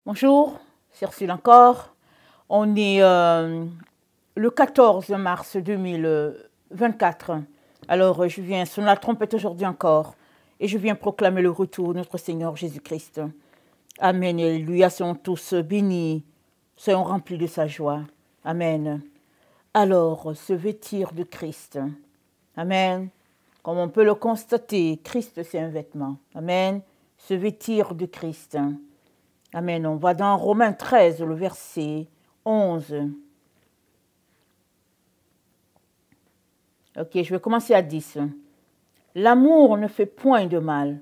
Bonjour, c'est Ursule encore. On est le 14 mars 2024. Alors, je viens sonner la trompette aujourd'hui encore et je viens proclamer le retour de notre Seigneur Jésus-Christ. Amen. Alléluia. Soyons tous bénis, soyons remplis de sa joie. Amen. Alors, se vêtir de Christ. Amen. Comme on peut le constater, Christ, c'est un vêtement. Amen. Se vêtir de Christ. Amen. On va dans Romains 13, le verset 11. Ok, je vais commencer à 10. L'amour ne fait point de mal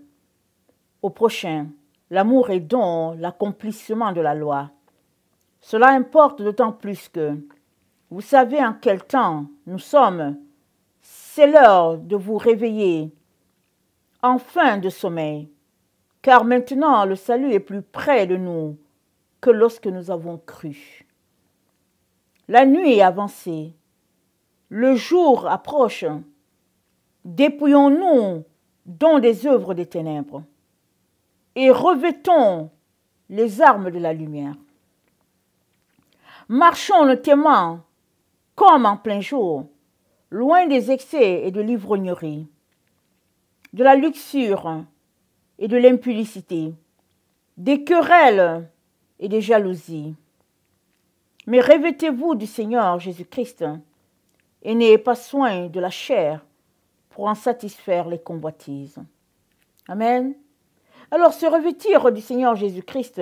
au prochain. L'amour est donc l'accomplissement de la loi. Cela importe d'autant plus que vous savez en quel temps nous sommes. C'est l'heure de vous réveiller en fin de sommeil. Car maintenant, le salut est plus près de nous que lorsque nous avons cru. La nuit est avancée, le jour approche. Dépouillons-nous donc des œuvres des ténèbres et revêtons les armes de la lumière. Marchons notamment comme en plein jour, loin des excès et de l'ivrognerie, de la luxure et de l'impudicité, des querelles et des jalousies. Mais revêtez-vous du Seigneur Jésus-Christ et n'ayez pas soin de la chair pour en satisfaire les convoitises. Amen. Alors, se revêtir du Seigneur Jésus-Christ,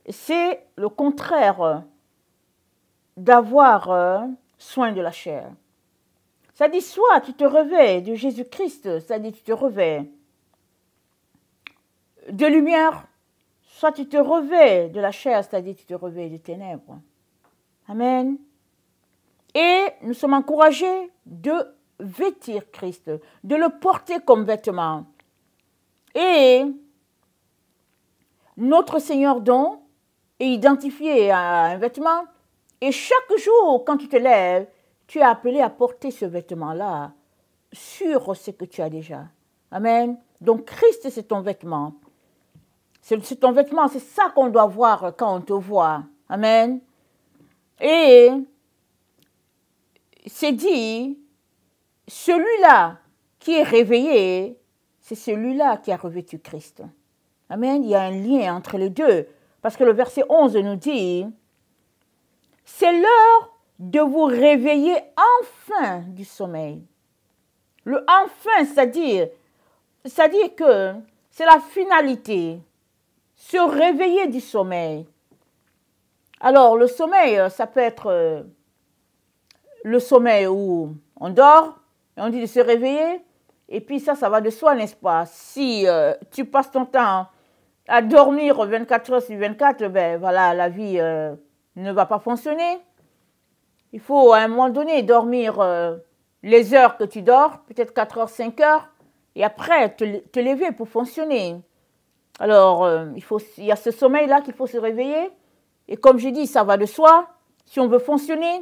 c'est le contraire d'avoir soin de la chair. Ça dit soit tu te revêts de Jésus-Christ, ça dit tu te revêts de lumière, soit tu te revêts de la chair, c'est-à-dire tu te revêts des ténèbres. Amen. Et nous sommes encouragés de vêtir Christ, de le porter comme vêtement. Et notre Seigneur donc est identifié à un vêtement. Et chaque jour, quand tu te lèves, tu es appelé à porter ce vêtement-là sur ce que tu as déjà. Amen. Donc Christ, c'est ton vêtement. C'est ton vêtement, c'est ça qu'on doit voir quand on te voit. Amen. Et c'est dit, celui-là qui est réveillé, c'est celui-là qui a revêtu Christ. Amen. Il y a un lien entre les deux. Parce que le verset 11 nous dit, c'est l'heure de vous réveiller enfin du sommeil. Le enfin, c'est-à-dire que c'est la finalité. Se réveiller du sommeil. Alors, le sommeil, ça peut être le sommeil où on dort, et on dit de se réveiller, et puis ça va de soi, n'est-ce pas? Si tu passes ton temps à dormir 24 heures sur 24, ben voilà, la vie ne va pas fonctionner. Il faut à un moment donné dormir les heures que tu dors, peut-être 4 heures, 5 heures, et après te lever pour fonctionner. Alors, il y a ce sommeil-là qu'il faut se réveiller. Et comme je dis, ça va de soi, si on veut fonctionner.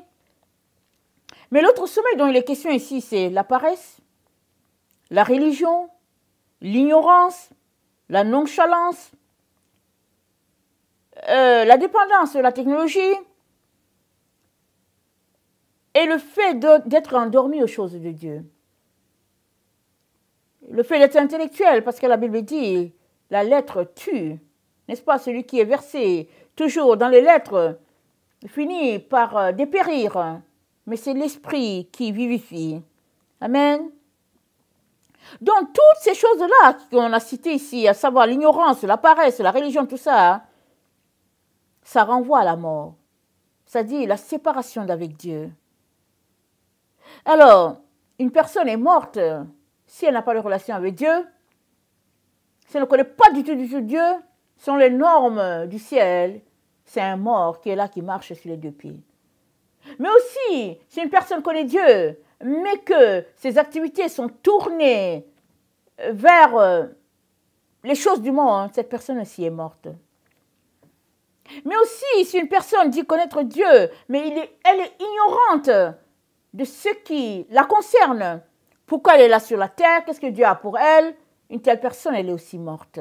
Mais l'autre sommeil dont il est question ici, c'est la paresse, la religion, l'ignorance, la nonchalance, la dépendance de la technologie et le fait d'être endormi aux choses de Dieu. Le fait d'être intellectuel, parce que la Bible dit... La lettre tue, n'est-ce pas? Celui qui est versé toujours dans les lettres finit par dépérir. Mais c'est l'esprit qui vivifie. Amen. Donc, toutes ces choses-là qu'on a citées ici, à savoir l'ignorance, la paresse, la religion, tout ça, ça renvoie à la mort. C'est-à-dire la séparation d'avec Dieu. Alors, une personne est morte si elle n'a pas de relation avec Dieu. Si elle ne connaît pas du tout Dieu, selon les normes du ciel, c'est un mort qui est là, qui marche sur les deux pieds. Mais aussi, si une personne connaît Dieu, mais que ses activités sont tournées vers les choses du monde, cette personne aussi est morte. Mais aussi, si une personne dit connaître Dieu, mais elle est ignorante de ce qui la concerne, pourquoi elle est là sur la terre, qu'est-ce que Dieu a pour elle, une telle personne, elle est aussi morte.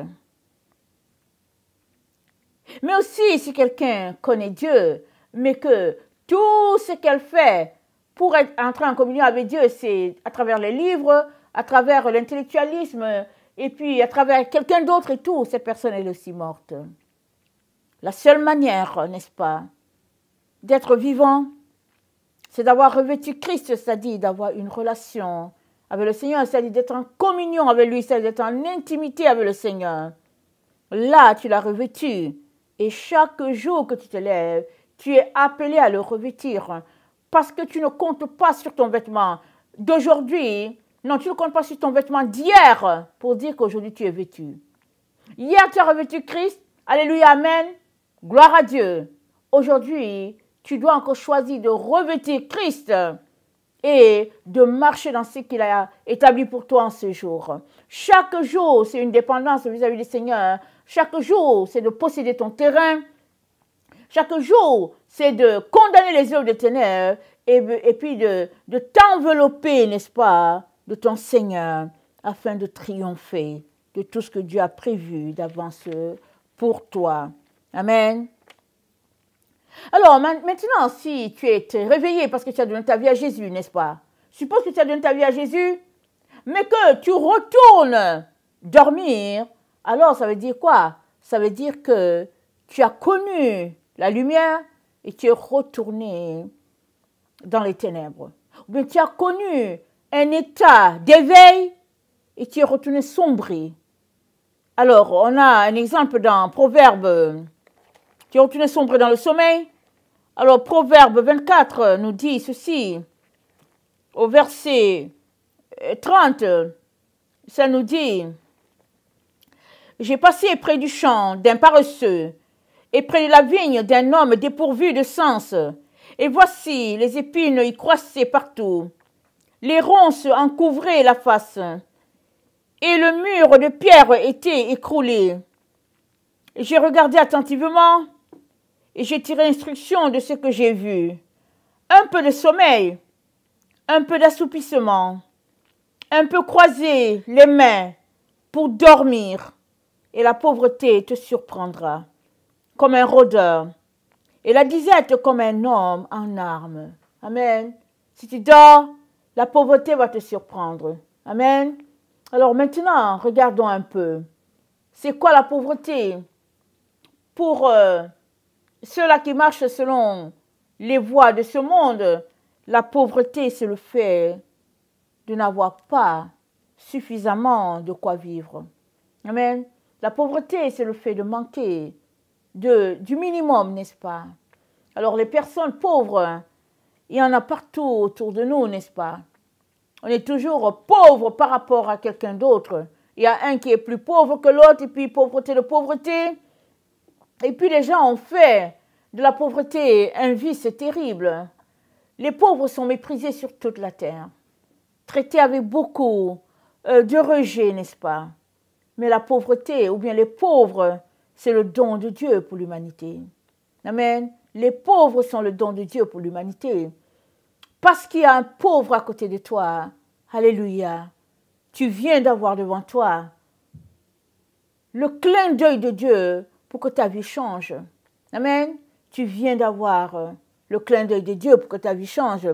Mais aussi, si quelqu'un connaît Dieu, mais que tout ce qu'elle fait pour entrer en communion avec Dieu, c'est à travers les livres, à travers l'intellectualisme, et puis à travers quelqu'un d'autre et tout, cette personne est aussi morte. La seule manière, n'est-ce pas, d'être vivant, c'est d'avoir revêtu Christ, c'est-à-dire d'avoir une relation avec le Seigneur, c'est-à-dire d'être en communion avec lui, c'est-à-dire d'être en intimité avec le Seigneur. Là, tu l'as revêtu. Et chaque jour que tu te lèves, tu es appelé à le revêtir. Parce que tu ne comptes pas sur ton vêtement d'aujourd'hui. Non, tu ne comptes pas sur ton vêtement d'hier pour dire qu'aujourd'hui tu es vêtu. Hier, tu as revêtu Christ. Alléluia, amen. Gloire à Dieu. Aujourd'hui, tu dois encore choisir de revêtir Christ et de marcher dans ce qu'il a établi pour toi en ce jour. Chaque jour, c'est une dépendance vis-à-vis du Seigneur. Chaque jour, c'est de posséder ton terrain. Chaque jour, c'est de condamner les œuvres des ténèbres et puis de t'envelopper, n'est-ce pas, de ton Seigneur afin de triompher de tout ce que Dieu a prévu d'avance pour toi. Amen. Alors, maintenant, si tu es réveillé parce que tu as donné ta vie à Jésus, n'est-ce pas? Suppose que tu as donné ta vie à Jésus, mais que tu retournes dormir, alors ça veut dire quoi? Ça veut dire que tu as connu la lumière et tu es retourné dans les ténèbres. Ou bien tu as connu un état d'éveil et tu es retourné sombrer. Alors, on a un exemple dans Proverbe. Tu es retourné sombre dans le sommeil. Alors, Proverbe 24 nous dit ceci. Au verset 30, ça nous dit « J'ai passé près du champ d'un paresseux et près de la vigne d'un homme dépourvu de sens. Et voici, les épines y croissaient partout. Les ronces en couvraient la face. Et le mur de pierre était écroulé. J'ai regardé attentivement et j'ai tiré instruction de ce que j'ai vu. Un peu de sommeil, un peu d'assoupissement, un peu croiser les mains pour dormir, et la pauvreté te surprendra comme un rôdeur, et la disette comme un homme en armes. Amen. Si tu dors, la pauvreté va te surprendre. Amen. Alors maintenant, regardons un peu. C'est quoi la pauvreté? Pour ceux-là qui marchent selon les voies de ce monde, la pauvreté, c'est le fait de n'avoir pas suffisamment de quoi vivre. Amen. La pauvreté, c'est le fait de manquer du minimum, n'est-ce pas? Alors, les personnes pauvres, il y en a partout autour de nous, n'est-ce pas? On est toujours pauvre par rapport à quelqu'un d'autre. Il y a un qui est plus pauvre que l'autre, et puis pauvreté de pauvreté. Et puis les gens ont fait de la pauvreté un vice terrible. Les pauvres sont méprisés sur toute la terre, traités avec beaucoup de rejet, n'est-ce pas? Mais la pauvreté, ou bien les pauvres, c'est le don de Dieu pour l'humanité. Amen. Les pauvres sont le don de Dieu pour l'humanité. Parce qu'il y a un pauvre à côté de toi, alléluia, tu viens d'avoir devant toi le clin d'œil de Dieu pour que ta vie change. Amen. Tu viens d'avoir le clin d'œil de Dieu pour que ta vie change.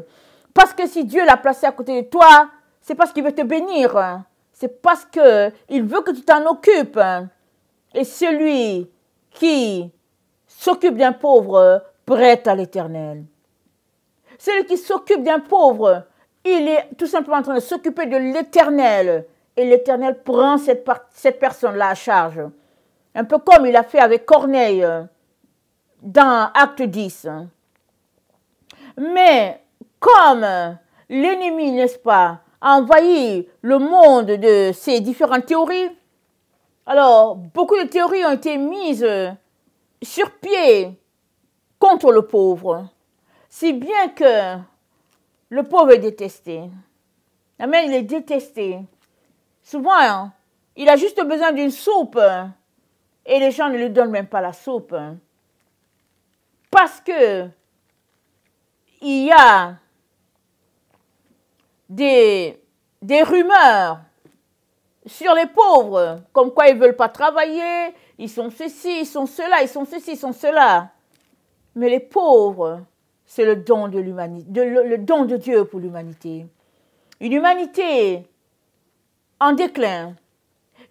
Parce que si Dieu l'a placé à côté de toi, c'est parce qu'il veut te bénir. C'est parce qu'il veut que tu t'en occupes. Et celui qui s'occupe d'un pauvre prête à l'Éternel. Celui qui s'occupe d'un pauvre, il est tout simplement en train de s'occuper de l'Éternel. Et l'Éternel prend cette personne-là à charge. Un peu comme il a fait avec Corneille dans Acte 10. Mais comme l'ennemi, n'est-ce pas, a envahi le monde de ces différentes théories, alors beaucoup de théories ont été mises sur pied contre le pauvre. Si bien que le pauvre est détesté. Amen, il est détesté. Souvent, il a juste besoin d'une soupe et les gens ne lui donnent même pas la soupe. Parce que il y a des rumeurs sur les pauvres, comme quoi ils ne veulent pas travailler, ils sont ceci, ils sont cela, ils sont ceci, ils sont cela. Mais les pauvres, c'est le don de l'humanité, le don de Dieu pour l'humanité. Une humanité en déclin,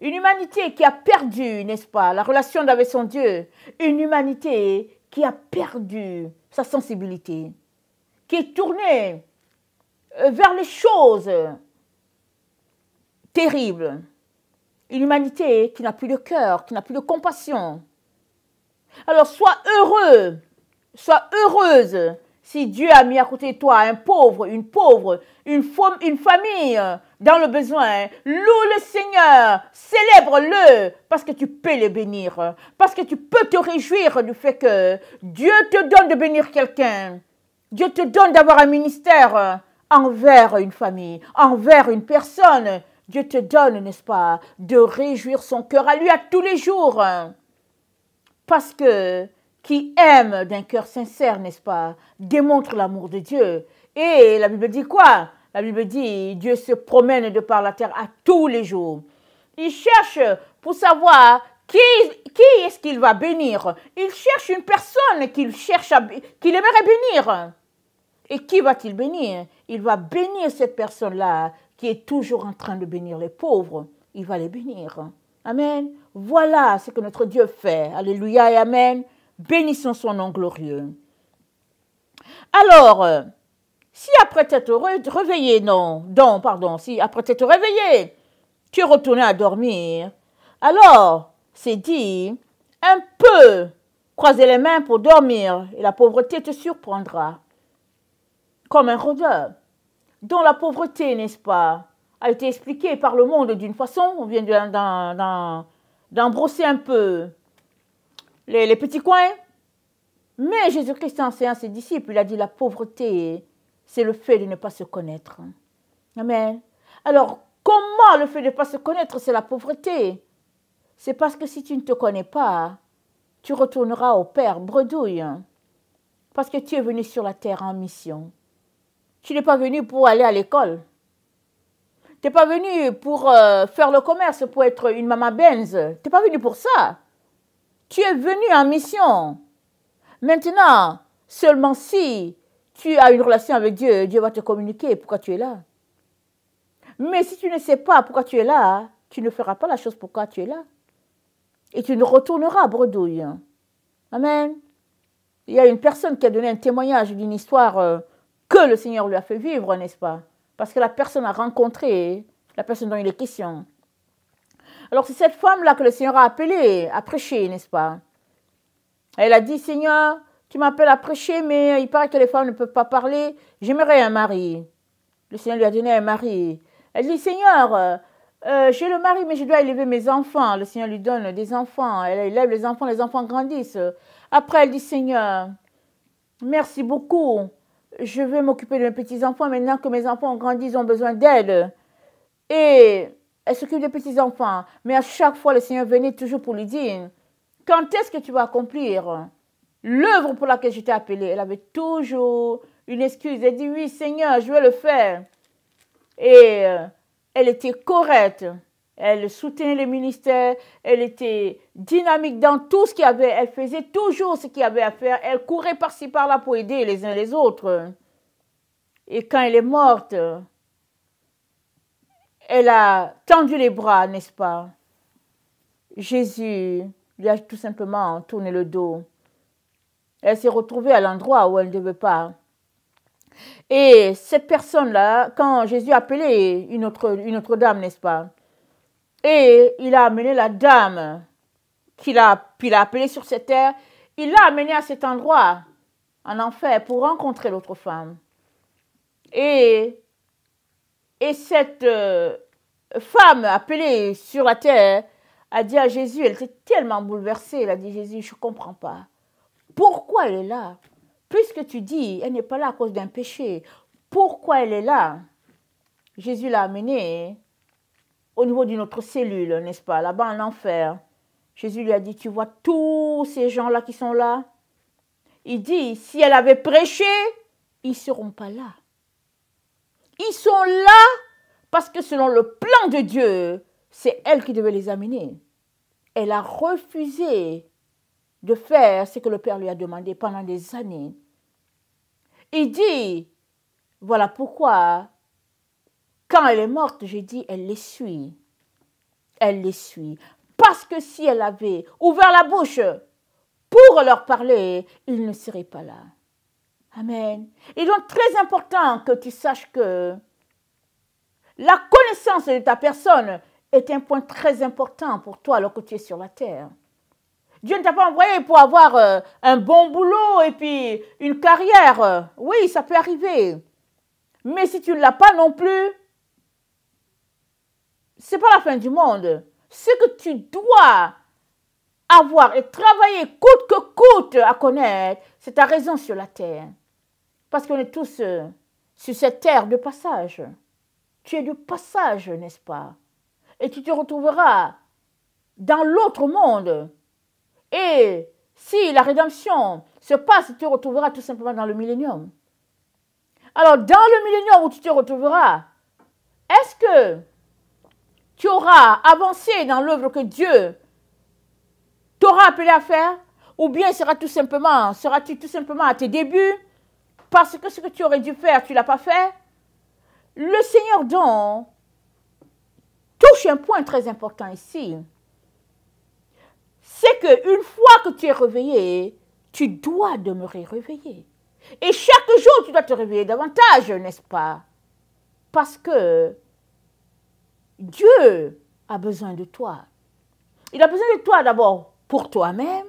une humanité qui a perdu, n'est-ce pas, la relation avec son Dieu, une humanité qui a perdu sa sensibilité, qui est tournée vers les choses terribles. Une humanité qui n'a plus de cœur, qui n'a plus de compassion. Alors sois heureux, sois heureuse si Dieu a mis à côté de toi un pauvre, une famille dans le besoin. Loue le Seigneur, célèbre-le parce que tu peux les bénir, parce que tu peux te réjouir du fait que Dieu te donne de bénir quelqu'un. Dieu te donne d'avoir un ministère envers une famille, envers une personne. Dieu te donne, n'est-ce pas, de réjouir son cœur à lui à tous les jours. Parce que qui aime d'un cœur sincère, n'est-ce pas, démontre l'amour de Dieu. Et la Bible dit quoi? La Bible dit, Dieu se promène de par la terre à tous les jours. Il cherche pour savoir qui est-ce qu'il va bénir. Il cherche une personne qu'il aimerait bénir. Et qui va-t-il bénir? Il va bénir cette personne-là qui est toujours en train de bénir les pauvres. Il va les bénir. Amen. Voilà ce que notre Dieu fait. Alléluia et amen. Bénissons son nom glorieux. Alors, si après t'être réveillé, si après t'être réveillé, tu es retourné à dormir, alors, c'est dit, un peu, croiser les mains pour dormir, et la pauvreté te surprendra. Comme un rôdeur, dont la pauvreté, n'est-ce pas, a été expliquée par le monde d'une façon, on vient d'embrosser un peu les petits coins. Mais Jésus-Christ a enseigné à ses disciples, il a dit la pauvreté, c'est le fait de ne pas se connaître. Amen. Alors, comment le fait de ne pas se connaître, c'est la pauvreté? C'est parce que si tu ne te connais pas, tu retourneras au Père bredouille. Parce que tu es venu sur la terre en mission. Tu n'es pas venu pour aller à l'école. Tu n'es pas venu pour faire le commerce, pour être une maman Benz. Tu n'es pas venu pour ça. Tu es venu en mission. Maintenant, seulement si tu as une relation avec Dieu, Dieu va te communiquer pourquoi tu es là. Mais si tu ne sais pas pourquoi tu es là, tu ne feras pas la chose pourquoi tu es là. Et tu ne retourneras à bredouille. Amen. Il y a une personne qui a donné un témoignage d'une histoire que le Seigneur lui a fait vivre, n'est-ce pas? Parce que la personne a rencontré la personne dont il est question. Alors c'est cette femme-là que le Seigneur a appelée à prêcher, n'est-ce pas? Elle a dit, Seigneur, tu m'appelles à prêcher, mais il paraît que les femmes ne peuvent pas parler. J'aimerais un mari. Le Seigneur lui a donné un mari. Elle dit, Seigneur, j'ai le mari, mais je dois élever mes enfants. Le Seigneur lui donne des enfants. Elle élève les enfants grandissent. Après, elle dit, Seigneur, merci beaucoup. Je vais m'occuper de mes petits-enfants. Maintenant que mes enfants ont grandi, ils ont besoin d'aide. Et elle s'occupe des petits-enfants. Mais à chaque fois, le Seigneur venait toujours pour lui dire, quand est-ce que tu vas accomplir l'œuvre pour laquelle je t'ai appelée? Elle avait toujours une excuse. Elle dit, oui, Seigneur, je vais le faire. Et elle était correcte. Elle soutenait le ministère. Elle était dynamique dans tout ce qu'il y avait. Elle faisait toujours ce qu'il y avait à faire. Elle courait par-ci, par-là pour aider les uns les autres. Et quand elle est morte, elle a tendu les bras, n'est-ce pas? Jésus lui a tout simplement tourné le dos. Elle s'est retrouvée à l'endroit où elle ne devait pas. Et cette personne-là, quand Jésus a appelé une autre dame, n'est-ce pas? Et il a amené la dame qu'il a appelée sur cette terre, il l'a amenée à cet endroit, en enfer, pour rencontrer l'autre femme. Et cette femme appelée sur la terre a dit à Jésus, elle était tellement bouleversée, elle a dit, Jésus, je ne comprends pas. Pourquoi elle est là? Puisque tu dis, elle n'est pas là à cause d'un péché. Pourquoi elle est là? Jésus l'a amenée au niveau d'une autre cellule, n'est-ce pas, là-bas en enfer. Jésus lui a dit, tu vois tous ces gens-là qui sont là? Il dit, si elle avait prêché, ils ne seront pas là. Ils sont là parce que selon le plan de Dieu, c'est elle qui devait les amener. Elle a refusé de faire ce que le Père lui a demandé pendant des années. Il dit, voilà pourquoi, quand elle est morte, j'ai dit, elle les suit. Elle les suit. Parce que si elle avait ouvert la bouche pour leur parler, ils ne seraient pas là. Amen. Et donc, très important que tu saches que la connaissance de ta personne est un point très important pour toi alors que tu es sur la terre. Dieu ne t'a pas envoyé pour avoir un bon boulot et puis une carrière. Oui, ça peut arriver. Mais si tu ne l'as pas non plus, ce n'est pas la fin du monde. Ce que tu dois avoir et travailler coûte que coûte à connaître, c'est ta raison sur la terre. Parce qu'on est tous sur cette terre de passage. Tu es de passage, n'est-ce pas? Et tu te retrouveras dans l'autre monde. Et si la rédemption se passe, tu te retrouveras tout simplement dans le millénium. Alors, dans le millénium où tu te retrouveras, est-ce que tu auras avancé dans l'œuvre que Dieu t'aura appelé à faire? Ou bien seras-tu tout simplement à tes débuts parce que ce que tu aurais dû faire, tu ne l'as pas fait? Le Seigneur donc touche un point très important ici. C'est qu'une fois que tu es réveillé, tu dois demeurer réveillé. Et chaque jour, tu dois te réveiller davantage, n'est-ce pas? Parce que Dieu a besoin de toi. Il a besoin de toi d'abord pour toi-même,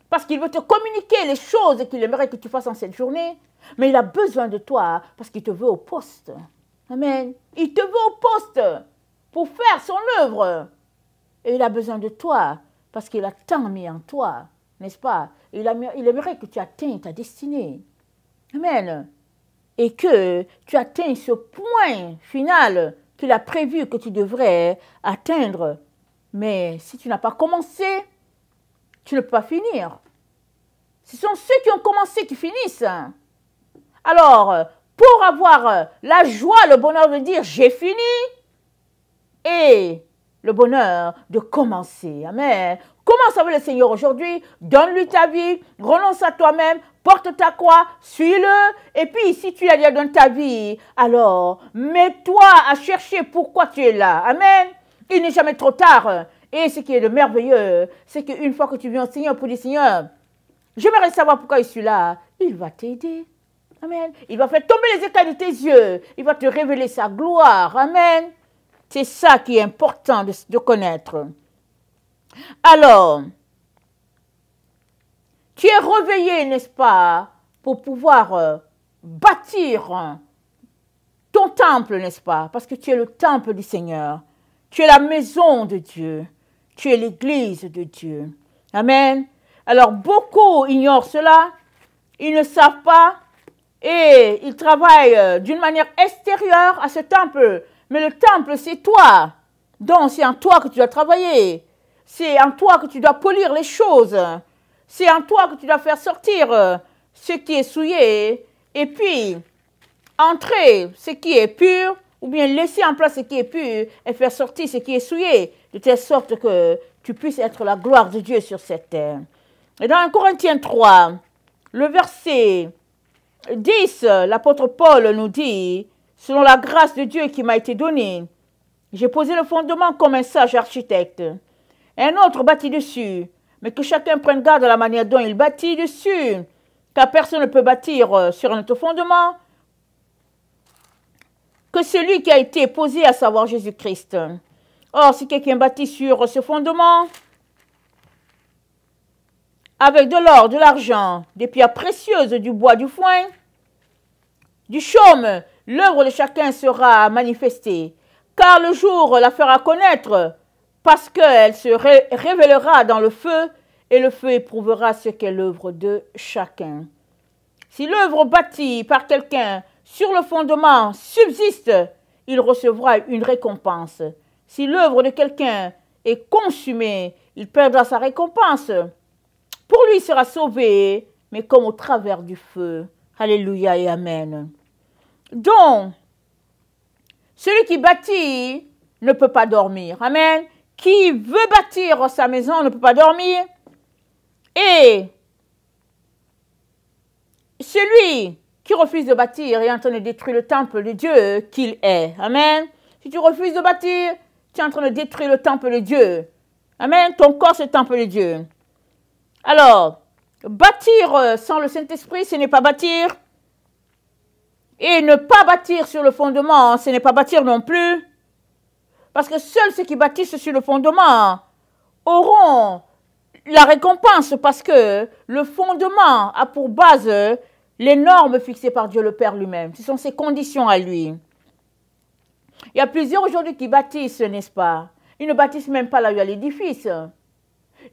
parce qu'il veut te communiquer les choses qu'il aimerait que tu fasses en cette journée, mais il a besoin de toi parce qu'il te veut au poste. Amen. Il te veut au poste pour faire son œuvre. Et il a besoin de toi parce qu'il a tant mis en toi, n'est-ce pas? Il aimerait que tu atteignes ta destinée. Amen. Et que tu atteignes ce point final qu'il a prévu que tu devrais atteindre. Mais si tu n'as pas commencé, tu ne peux pas finir. Ce sont ceux qui ont commencé qui finissent. Alors, pour avoir la joie, le bonheur de dire « j'ai fini » et le bonheur de commencer. Amen. Commence avec le Seigneur aujourd'hui, donne-lui ta vie, renonce à toi-même, porte ta croix, suis-le. Et puis, si tu l'as déjà dans ta vie, alors mets-toi à chercher pourquoi tu es là. Amen. Il n'est jamais trop tard. Et ce qui est de merveilleux, c'est qu'une fois que tu viens au Seigneur pour dire « Seigneur, j'aimerais savoir pourquoi je suis là », il va t'aider. Amen. Il va faire tomber les écailles de tes yeux. Il va te révéler sa gloire. Amen. C'est ça qui est important de connaître. Alors, tu es réveillé, n'est-ce pas, pour pouvoir bâtir ton temple, n'est-ce pas? Parce que tu es le temple du Seigneur. Tu es la maison de Dieu. Tu es l'église de Dieu. Amen. Alors, beaucoup ignorent cela. Ils ne savent pas. Et ils travaillent d'une manière extérieure à ce temple. Mais le temple, c'est toi. Donc, c'est en toi que tu dois travailler. C'est en toi que tu dois polir les choses. C'est en toi que tu dois faire sortir ce qui est souillé. Et puis, entrer ce qui est pur, ou bien laisser en place ce qui est pur et faire sortir ce qui est souillé, de telle sorte que tu puisses être la gloire de Dieu sur cette terre. Et dans 1 Corinthiens 3, le verset 10, l'apôtre Paul nous dit, selon la grâce de Dieu qui m'a été donnée, j'ai posé le fondement comme un sage architecte. Un autre bâtit dessus, mais que chacun prenne garde à la manière dont il bâtit dessus, car personne ne peut bâtir sur un autre fondement que celui qui a été posé, à savoir Jésus-Christ. Or, si quelqu'un bâtit sur ce fondement, avec de l'or, de l'argent, des pierres précieuses, du bois, du foin, du chaume, l'œuvre de chacun sera manifestée, car le jour la fera connaître, parce qu'elle se révélera dans le feu, et le feu éprouvera ce qu'est l'œuvre de chacun. Si l'œuvre bâtie par quelqu'un sur le fondement subsiste, il recevra une récompense. Si l'œuvre de quelqu'un est consumée, il perdra sa récompense. Pour lui, il sera sauvé, mais comme au travers du feu. Alléluia et Amen. Donc, celui qui bâtit ne peut pas dormir. Amen. Qui veut bâtir sa maison ne peut pas dormir. Et celui qui refuse de bâtir est en train de détruire le temple de Dieu qu'il est. Amen. Si tu refuses de bâtir, tu es en train de détruire le temple de Dieu. Amen. Ton corps, c'est le temple de Dieu. Alors, bâtir sans le Saint-Esprit, ce n'est pas bâtir. Et ne pas bâtir sur le fondement, ce n'est pas bâtir non plus. Parce que seuls ceux qui bâtissent sur le fondement auront la récompense, parce que le fondement a pour base les normes fixées par Dieu le Père lui-même. Ce sont ses conditions à lui. Il y a plusieurs aujourd'hui qui bâtissent, n'est-ce pas? Ils ne bâtissent même pas là où il y a l'édifice.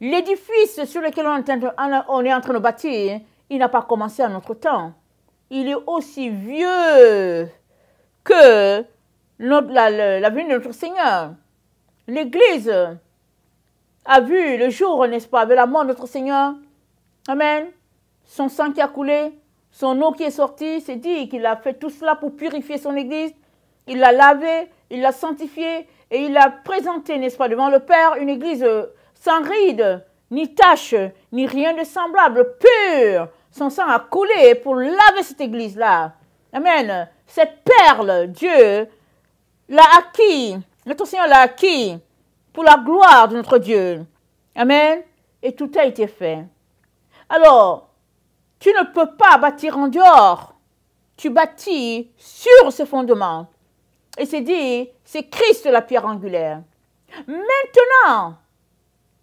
L'édifice sur lequel on est en train de bâtir, il n'a pas commencé à notre temps. Il est aussi vieux que la venue de notre Seigneur. L'Église a vu le jour, n'est-ce pas, avec la mort de notre Seigneur. Amen. Son sang qui a coulé, son eau qui est sortie, c'est dit qu'il a fait tout cela pour purifier son Église. Il l'a lavée, il l'a sanctifiée et il l'a présentée, n'est-ce pas, devant le Père, une Église sans ride, ni tache, ni rien de semblable, pure. Son sang a coulé pour laver cette Église-là. Amen. Cette perle, Dieu l'a acquis, notre Seigneur l'a acquis pour la gloire de notre Dieu. Amen. Et tout a été fait. Alors, tu ne peux pas bâtir en dehors. Tu bâtis sur ce fondement. Et c'est dit, c'est Christ la pierre angulaire. Maintenant,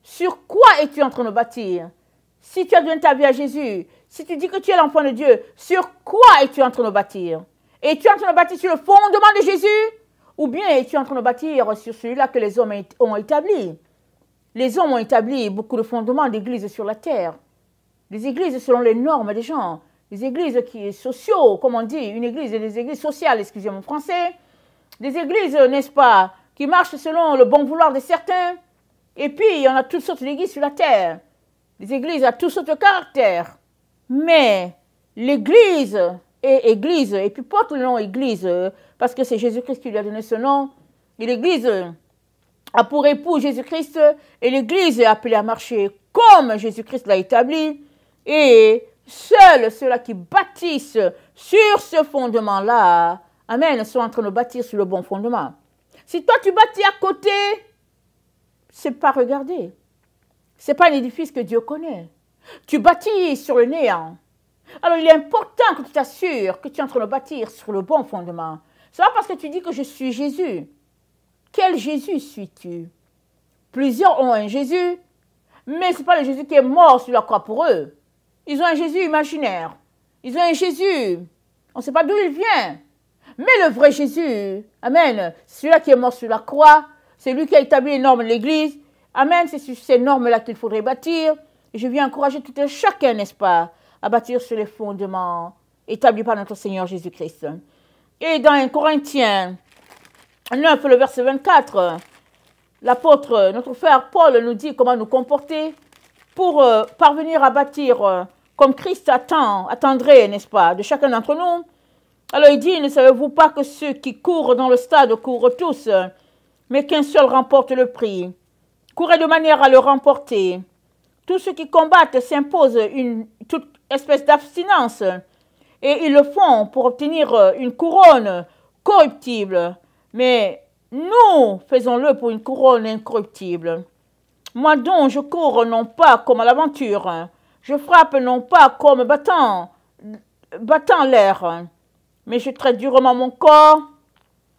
sur quoi es-tu en train de bâtir? Si tu as donné ta vie à Jésus, si tu dis que tu es l'enfant de Dieu, sur quoi es-tu en train de bâtir? Es-tu en train de bâtir sur le fondement de Jésus? Ou bien es-tu en train de bâtir sur celui-là que les hommes ont établi? Les hommes ont établi beaucoup de fondements d'églises sur la terre. Des églises selon les normes des gens. Des églises qui sont sociaux, comme on dit, des églises sociales, excusez-moi français. Des églises, n'est-ce pas, qui marchent selon le bon vouloir de certains. Et puis, il y en a toutes sortes d'églises sur la terre. Des églises à toutes sortes de caractères. Mais l'église est église, et puis porte le nom église, parce que c'est Jésus-Christ qui lui a donné ce nom. Et l'église a pour époux Jésus-Christ, et l'église est appelée à marcher comme Jésus-Christ l'a établi. Et seuls ceux-là qui bâtissent sur ce fondement-là, amen, sont en train de bâtir sur le bon fondement. Si toi tu bâtis à côté, c'est pas regarder. C'est pas un édifice que Dieu connaît. Tu bâtis sur le néant. Alors il est important que tu t'assures que tu es en train de bâtir sur le bon fondement. C'est pas parce que tu dis que je suis Jésus. Quel Jésus suis-tu? Plusieurs ont un Jésus, mais ce n'est pas le Jésus qui est mort sur la croix pour eux. Ils ont un Jésus imaginaire. Ils ont un Jésus, on ne sait pas d'où il vient. Mais le vrai Jésus, amen, c'est celui-là qui est mort sur la croix, c'est lui qui a établi les normes de l'Église. Amen, c'est sur ces normes-là qu'il faudrait bâtir. Et je viens encourager tout un chacun, n'est-ce pas, à bâtir sur les fondements établis par notre Seigneur Jésus-Christ. Et dans 1 Corinthiens 9, le verset 24, l'apôtre, notre frère Paul nous dit comment nous comporter pour parvenir à bâtir comme Christ attendrait, n'est-ce pas, de chacun d'entre nous. Alors il dit, ne savez-vous pas que ceux qui courent dans le stade courent tous, mais qu'un seul remporte le prix. Courez de manière à le remporter. Tous ceux qui combattent s'imposent toute espèce d'abstinence, et ils le font pour obtenir une couronne corruptible. Mais nous faisons-le pour une couronne incorruptible. Moi donc, je cours non pas comme à l'aventure, je frappe non pas comme battant l'air, mais je traite durement mon corps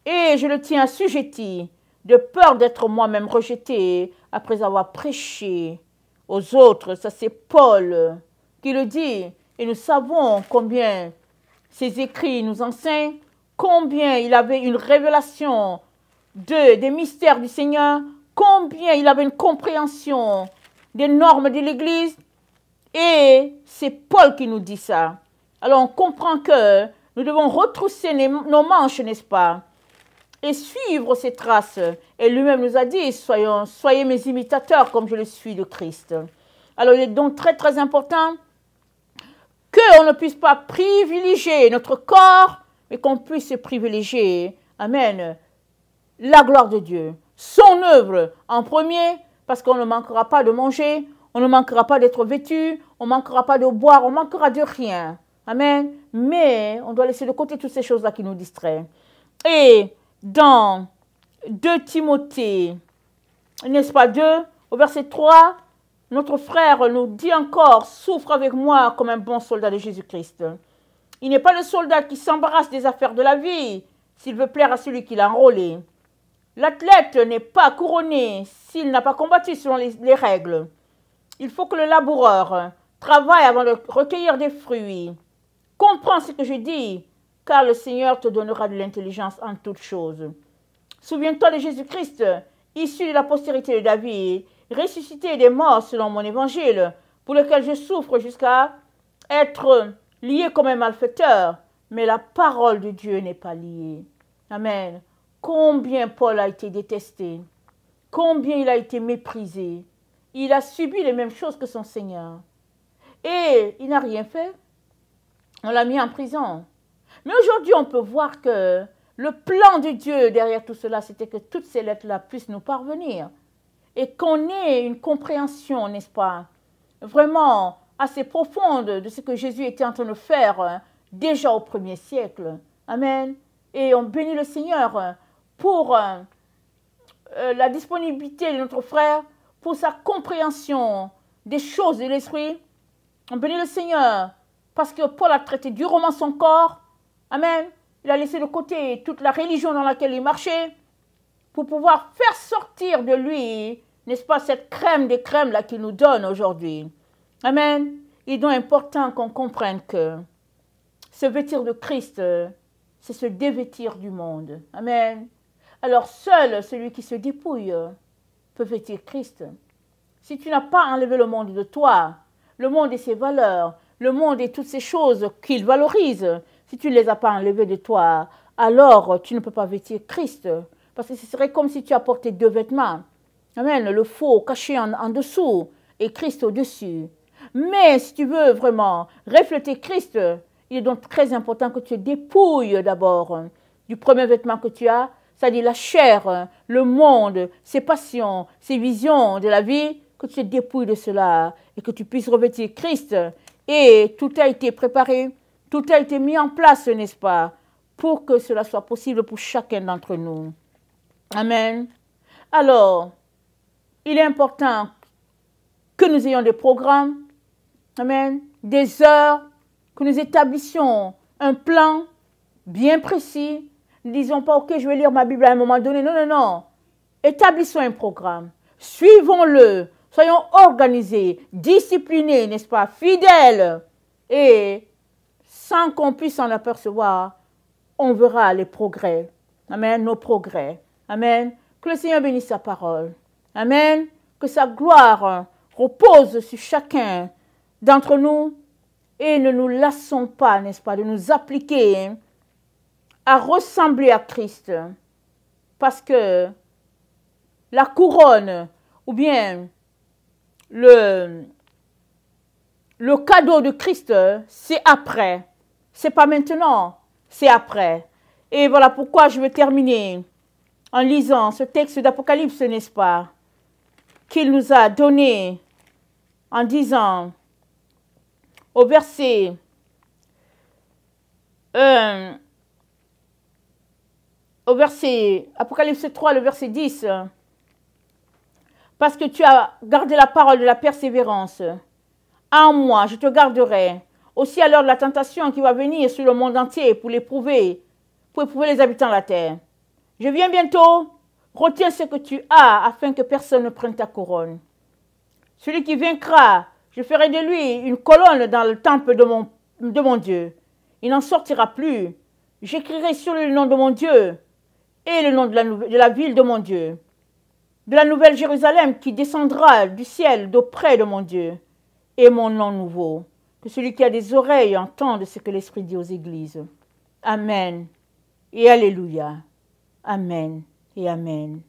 et je le tiens assujetti, de peur d'être moi-même rejeté après avoir prêché aux autres. Ça c'est Paul qui le dit, et nous savons combien ses écrits nous enseignent, combien il avait une révélation des mystères du Seigneur, combien il avait une compréhension des normes de l'Église, et c'est Paul qui nous dit ça. Alors on comprend que nous devons retrousser nos manches, n'est-ce pas, et suivre ses traces. Et lui-même nous a dit, soyez mes imitateurs comme je le suis de Christ. Alors il est donc très très important qu'on ne puisse pas privilégier notre corps, mais qu'on puisse privilégier, amen, la gloire de Dieu, son œuvre en premier, parce qu'on ne manquera pas de manger, on ne manquera pas d'être vêtu, on ne manquera pas de boire, on ne manquera de rien. Amen. Mais on doit laisser de côté toutes ces choses-là qui nous distraient. Et dans 2 Timothée, n'est-ce pas 2, au verset 3, notre frère nous dit encore, souffre avec moi comme un bon soldat de Jésus-Christ. Il n'est pas le soldat qui s'embarrasse des affaires de la vie, s'il veut plaire à celui qui l'a enrôlé. L'athlète n'est pas couronné s'il n'a pas combattu selon les règles. Il faut que le laboureur travaille avant de recueillir des fruits. Comprends ce que je dis, car le Seigneur te donnera de l'intelligence en toutes choses. Souviens-toi de Jésus-Christ, issu de la postérité de David, ressuscité des morts selon mon évangile, pour lequel je souffre jusqu'à être lié comme un malfaiteur, mais la parole de Dieu n'est pas liée. Amen. Combien Paul a été détesté, combien il a été méprisé. Il a subi les mêmes choses que son Seigneur. Et il n'a rien fait. On l'a mis en prison. Mais aujourd'hui, on peut voir que le plan de Dieu derrière tout cela, c'était que toutes ces lettres-là puissent nous parvenir. Et qu'on ait une compréhension, n'est-ce pas, vraiment assez profonde de ce que Jésus était en train de faire déjà au 1er siècle. Amen. Et on bénit le Seigneur pour la disponibilité de notre frère, pour sa compréhension des choses de l'esprit. On bénit le Seigneur parce que Paul a traité durement son corps. Amen. Il a laissé de côté toute la religion dans laquelle il marchait pour pouvoir faire sortir de lui, n'est-ce pas, cette crème des crèmes là qu'il nous donne aujourd'hui. Amen. Il est donc important qu'on comprenne que se vêtir de Christ, c'est se dévêtir du monde. Amen. Alors seul celui qui se dépouille peut vêtir Christ. Si tu n'as pas enlevé le monde de toi, le monde et ses valeurs, le monde et toutes ces choses qu'il valorise, si tu ne les as pas enlevées de toi, alors tu ne peux pas vêtir Christ. Parce que ce serait comme si tu apportais 2 vêtements. Amen. Le faux caché en dessous et Christ au-dessus. Mais si tu veux vraiment refléter Christ, il est donc très important que tu te dépouilles d'abord du premier vêtement que tu as, c'est-à-dire la chair, le monde, ses passions, ses visions de la vie, que tu te dépouilles de cela et que tu puisses revêtir Christ. Et tout a été préparé, tout a été mis en place, n'est-ce pas, pour que cela soit possible pour chacun d'entre nous. Amen. Alors, il est important que nous ayons des programmes, amen, des heures, que nous établissions un plan bien précis. Ne disons pas, ok, je vais lire ma Bible à un moment donné. Non, non, non. Établissons un programme. Suivons-le. Soyons organisés, disciplinés, n'est-ce pas, fidèles. Et sans qu'on puisse en apercevoir, on verra les progrès. Amen, nos progrès. Amen. Que le Seigneur bénisse sa parole. Amen. Que sa gloire repose sur chacun d'entre nous. Et ne nous lassons pas, n'est-ce pas, de nous appliquer à ressembler à Christ. Parce que la couronne, ou bien le cadeau de Christ, c'est après. C'est pas maintenant, c'est après. Et voilà pourquoi je vais terminer en lisant ce texte d'Apocalypse, n'est-ce pas, qu'il nous a donné en disant au verset Apocalypse 3, le verset 10, parce que tu as gardé la parole de la persévérance. En moi, je te garderai. Aussi à l'heure de la tentation qui va venir sur le monde entier pour éprouver les habitants de la terre. Je viens bientôt, retiens ce que tu as afin que personne ne prenne ta couronne. Celui qui vaincra, je ferai de lui une colonne dans le temple de mon Dieu. Il n'en sortira plus. J'écrirai sur lui le nom de mon Dieu et le nom de la ville de mon Dieu, de la nouvelle Jérusalem qui descendra du ciel d'auprès de mon Dieu, et mon nom nouveau. Que celui qui a des oreilles entende ce que l'Esprit dit aux églises. Amen et alléluia. Amen et amen.